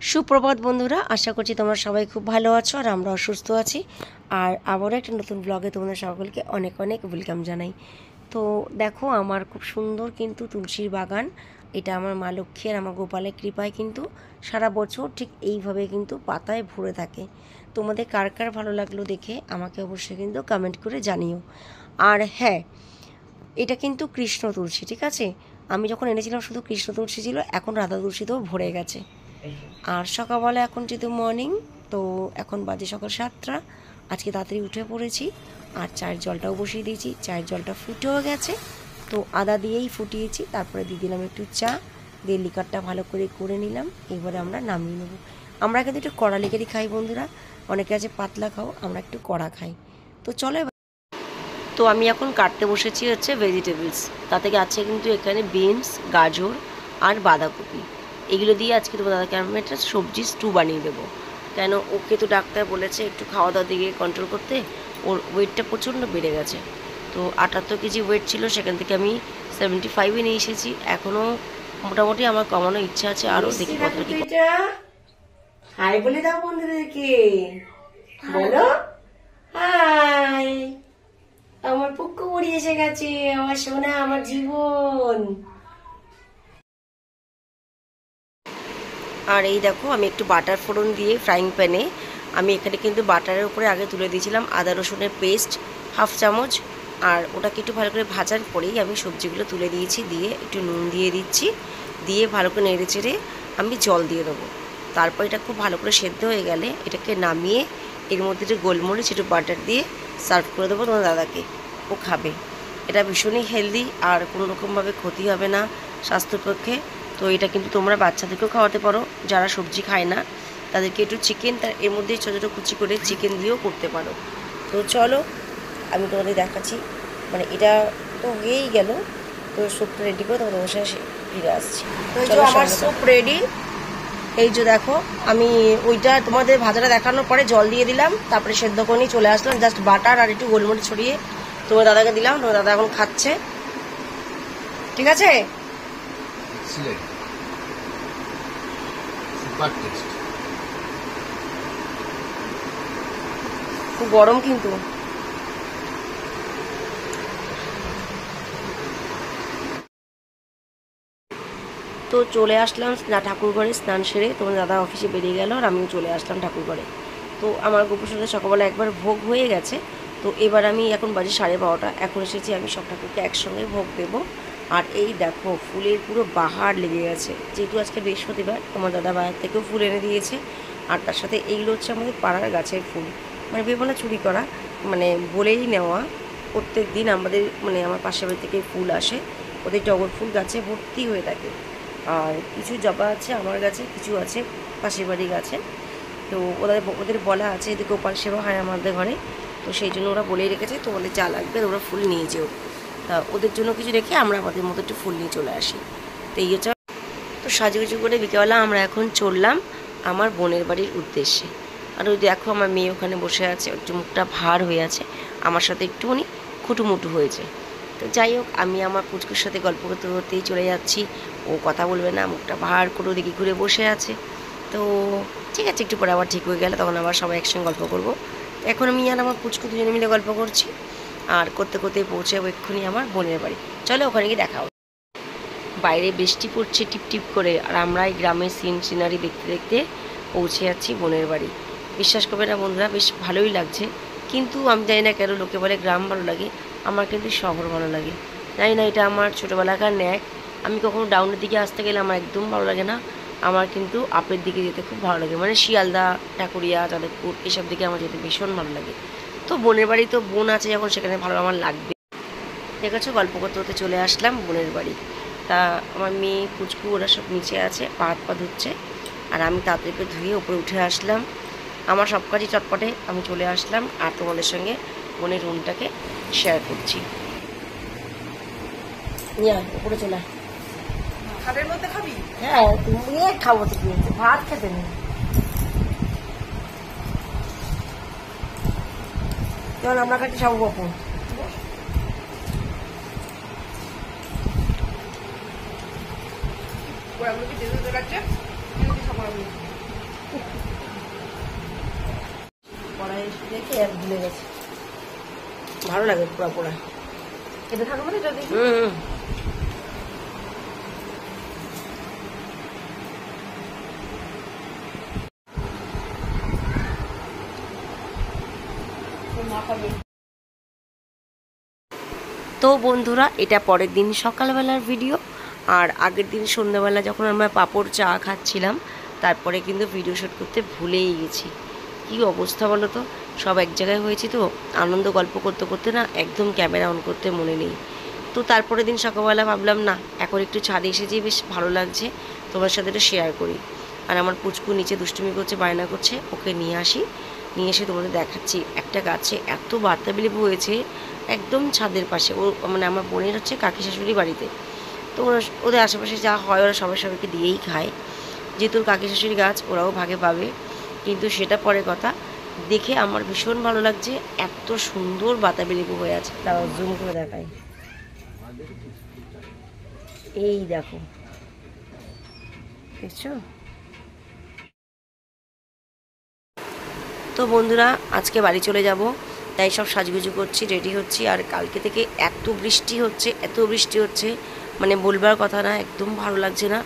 সুপ্রভাত বন্ধুরা, আশা করছি তোমরা সবাই খুব ভালো আছো আর আমরাও সুস্থ আছি। আর আবারও একটা নতুন ব্লগে তোমাদের সকলকে অনেক অনেক ওয়েলকাম জানাই। তো দেখো, আমার খুব সুন্দর কিন্তু তুলসীর বাগান। এটা আমার মা লক্ষ্মী আর আমার গোপালের কৃপায় কিন্তু সারা বছর ঠিক এইভাবে কিন্তু পাতায় ভরে থাকে। তোমাদের কার কার ভালো লাগলো দেখে আমাকে অবশ্যই কিন্তু কমেন্ট করে জানিও। আর হ্যাঁ, এটা কিন্তু কৃষ্ণ তুলসী, ঠিক আছে? আমি যখন এনেছিলাম শুধু কৃষ্ণ তুলসী ছিল, এখন রাধা তুলসীতেও ভরে গেছে। আর সকালবেলা এখন যেহেতু মর্নিং, তো এখন বাজে সকাল 7টা। আজকে তাড়াতাড়ি উঠে পড়েছি আর চায়ের জলটাও বসিয়ে দিয়েছি। চায়ের জলটা ফুটেও গেছে, তো আদা দিয়েই ফুটিয়েছি। তারপরে দিয়ে দিলাম একটু চা, দিয়ে লিকারটা ভালো করে করে নিলাম। এবারে আমরা নামিয়ে নেব। আমরা কিন্তু একটু কড়া লিকারই খাই বন্ধুরা, অনেকে আছে পাতলা খাও, আমরা একটু কড়া খাই। তো চলো, তো আমি এখন কাটতে বসেছি হচ্ছে ভেজিটেবলস। তাতে আছে কিন্তু এখানে বিনস, গাজর আর বাঁধাকপি। এগুলো দিয়ে আজকে তোমার দাদাকে আমি একটা সবজি স্টু বানিয়ে দেবো। কেন, ওকে তো ডাক্তার বলেছে একটু খাওয়া দাওয়া দিকে কন্ট্রোল করতে। ওর ওয়েটটা প্রচণ্ড বেড়ে গেছে। তো 78 কেজি ওয়েট ছিল, সেখান থেকে আমি 75-এ নিয়ে এসেছি। এখনও মোটামুটি আমার কমানোর ইচ্ছা আছে, আরও দেখি কত কি। হাই বলে দাও বন্ধুদেরকে, বলো হাই। আমার পুক্কু বুড়ি এসে গেছে, আমার সোনা, আমার জীবন। আর এই দেখো, আমি একটু বাটার ফোড়ন দিয়ে ফ্রাইং প্যানে আমি এখানে কিন্তু বাটারের উপরে আগে তুলে দিয়েছিলাম আদা রসুনের পেস্ট 1/2 চামচ। আর ওটাকে একটু ভালো করে ভাজার পরেই আমি সবজিগুলো তুলে দিয়েছি, দিয়ে একটু নুন দিয়ে দিচ্ছি, দিয়ে ভালো করে নেড়ে চেড়ে আমি জল দিয়ে দেবো। তারপর এটা খুব ভালো করে সেদ্ধ হয়ে গেলে এটাকে নামিয়ে এর মধ্যে একটু গোলমরিচ, একটু বাটার দিয়ে সার্ভ করে দেবো তোমার দাদাকে। ও খাবে। এটা ভীষণই হেলদি আর কোনো রকমভাবে ক্ষতি হবে না স্বাস্থ্যের পক্ষে। তো এটা কিন্তু তোমরা বাচ্চাদেরকেও খাওয়াতে পারো, যারা সবজি খায় না তাদেরকে একটু চিকেন, তার এর মধ্যে ছোটো ছোটো কুচি করে চিকেন দিয়েও করতে পারো। তো চলো আমি তোমাদের দেখাচ্ছি, মানে এটা তো হয়েই গেল। তো স্যুপটা রেডি করে তোমাদের বসে ফিরে আসছি। তো আমার স্যুপ রেডি। এই যে দেখো, আমি ওইটা তোমাদের ভাজাটা দেখানোর পরে জল দিয়ে দিলাম, তারপরে সেদ্ধ করে নিয়ে চলে আসলাম। জাস্ট বাটার আর একটু গোলমরিচ ছড়িয়ে তোমার দাদাকে দিলাম। তোমার দাদা এখন খাচ্ছে, ঠিক আছে? খুব গরম কিন্তু। তো চলে আসলাম ঠাকুরঘরে স্নান সেরে। তোমার দাদা অফিসে বেরিয়ে গেল আর আমিও চলে আসলাম ঠাকুরঘরে। তো আমার গোপুর সাথে সকালবেলা একবার ভোগ হয়ে গেছে। তো এবার আমি এখন বাজে 12:30, এখন এসেছি আমি সব ঠাকুরকে একসঙ্গে ভোগ দেবো। আর এই দেখো, ফুলের পুরো বাহার লেগে গেছে। যেহেতু আজকে বৃহস্পতিবার, তোমার দাদা বাজার থেকেও ফুল এনে দিয়েছে। আর তার সাথে এইগুলো হচ্ছে আমাদের পাড়ার গাছের ফুল, মানে ভেবো না চুরি করা, মানে বলেই নেওয়া। প্রত্যেক দিন আমাদের মানে আমার পাশের বাড়ি থেকে ফুল আসে, ওদের টগর ফুল গাছে ভর্তি হয়ে থাকে। আর কিছু জবা আছে আমার গাছে, কিছু আছে পাশের বাড়ি গাছে। তো ওদের বলা আছে যে গোপাল সেবা হয় আমাদের ঘরে, তো সেই জন্য ওরা বলেই রেখেছে। তো বলে যা লাগবে ওরা ফুল নিয়ে যেও। তা ওদের জন্য কিছু রেখে আমরা আমাদের মতো একটু ফুল নিয়ে চলে আসি। তো এই হচ্ছে। তো সাজুগুজু করে বিকেলবেলা আমরা এখন চললাম আমার বোনের বাড়ির উদ্দেশ্যে। আর ওই দেখো, আমার মেয়ে ওখানে বসে আছে, একটু মুখটা ভার হয়ে আছে, আমার সাথে একটুখানি খুটুমুটু হয়েছে। তো যাই হোক, আমি আমার পুচকুর সাথে গল্প করতে করতেই চলে যাচ্ছি। ও কথা বলবে না, মুখটা ভার করে ওদিকে ঘুরে বসে আছে। তো ঠিক আছে, একটু পরে আবার ঠিক হয়ে গেলে তখন আবার সবাই একসঙ্গে গল্প করবো। এখন আমি আর আমার পুচকু দুজনে মিলে গল্প করছি, আর করতে করতে পৌঁছে যাবো এক্ষুনি আমার বোনের বাড়ি। চলো ওখানে গিয়ে দেখা হবে। বাইরে বৃষ্টি পড়ছে টিপ টিপ করে, আর আমরা এই গ্রামের সিনারি দেখতে দেখতে পৌঁছে যাচ্ছি বোনের বাড়ি। বিশ্বাস করবে না বন্ধুরা, বেশ ভালোই লাগছে। কিন্তু আমি জানি না কেন লোকে বলে গ্রাম ভালো লাগে, আমার কিন্তু শহর ভালো লাগে। জানি না, এটা আমার ছোটোবেলাকার ন্যাক। আমি কখনো ডাউনের দিকে আসতে গেলে আমার একদম ভালো লাগে না, আমার কিন্তু আপের দিকে যেতে খুব ভালো লাগে, মানে শিয়ালদা, ঠাকুরিয়া, যাদবপুর এসব দিকে আমার যেতে ভীষণ ভালো লাগে। তো বোনের বাড়ি, তো বোন আছে যখন সেখানে ভালো আমার লাগবে। ঠিক আছে, গল্প করতে করতে চলে আসলাম বোনের বাড়ি। তা আমার মেয়ে পুচকু ওরা সব নিচে আছে, পা হাত পা ধুচ্ছে। আর আমি তাদেরকে ধুয়ে উপরে উঠে আসলাম। আমার সব কাজই চটপটে, আমি চলে আসলাম আর তোমাদের সঙ্গে বোনের রুমটাকে শেয়ার করছি। উপরে চলে খাটের মধ্যে খাবি? হ্যাঁ, নিয়ে খাবো তো, কি ভাত খেতে নেই। যেমন আমরা কাটি সব গোপন। ওরাগুলো কি যেতে লাগছে? খাবার কড়াই দেখে আর ভুলে গেছে। ভালো লাগে পোড়া পোড়া। খেতে থাকো মানে যদি হুম। তো বন্ধুরা, এটা পরের দিন সকালবেলার ভিডিও। আর আগের দিন সন্ধ্যাবেলা যখন আমরা পাঁপড় চা খাচ্ছিলাম, তারপরে কিন্তু ভিডিও শ্যুট করতে ভুলেই গেছি। কী অবস্থা বলো তো, সব এক জায়গায় হয়েছি তো আনন্দ গল্প করতে করতে না একদম ক্যামেরা অন করতে মনে নেই। তো তারপরের দিন সকালবেলা ভাবলাম না, এখন একটু ছাদে এসেছি, বেশ ভালো লাগছে, তোমার সাথে একটু শেয়ার করি। আর আমার পুচকু নিচে দুষ্টুমি করছে, বায়না করছে, ওকে নিয়ে আসি। নিয়ে এসে তোমাদের দেখাচ্ছি। একটা গাছে এত বাতাবি লেবু হয়েছে, একদম ছাদের পাশে। ও মানে আমার বোনের হচ্ছে কাকি শাশুড়ি বাড়িতে। তো ওরা ওদের আশেপাশে যা হয় ওরা সবাইকে দিয়েই খায়। যেহেতু কাকি শাশুড়ি গাছ, ওরাও ভাগে পাবে। কিন্তু সেটা পরে কথা। দেখে আমার ভীষণ ভালো লাগছে, এত সুন্দর বাতাবি লেবু হয়ে আছে। তাও জুম করে দেখাই, এই দেখো, দেখছো? তো বন্ধুরা, আজকে বাড়ি চলে যাব, তাই সব সাজগুজু করছি, রেডি হচ্ছি। আর কালকে থেকে এত বৃষ্টি হচ্ছে, এত বৃষ্টি হচ্ছে, মানে বলবার কথা না, একদম ভালো লাগছে না।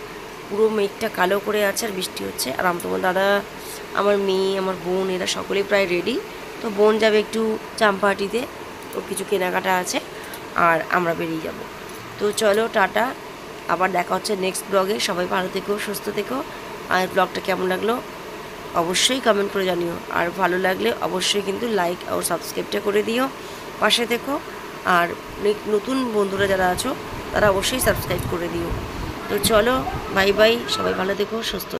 পুরো মেঘটা কালো করে আছে আর বৃষ্টি হচ্ছে। আর তোমার দাদা, আমার মেয়ে, আমার বোন, এরা সকলেই প্রায় রেডি। তো বোন যাবে একটু চাম্পাহাটিতে, ওর কিছু কেনাকাটা আছে, আর আমরা বেরিয়ে যাব। তো চলো, টাটা, আবার দেখা হচ্ছে নেক্সট ব্লগে। সবাই ভালো থেকো, সুস্থ থেকো। আর ব্লগটা কেমন লাগলো অবশ্যই কমেন্ট করে জানিও। আর ভালো লাগলে অবশ্যই কিন্তু লাইক আর সাবস্ক্রাইবটা করে দিও, পাশে থেকো। আর নতুন বন্ধুরা যারা আছো তারা অবশ্যই সাবস্ক্রাইব করে দিও। তো চলো, বাই বাই, সবাই ভালো থেকো, সুস্থ।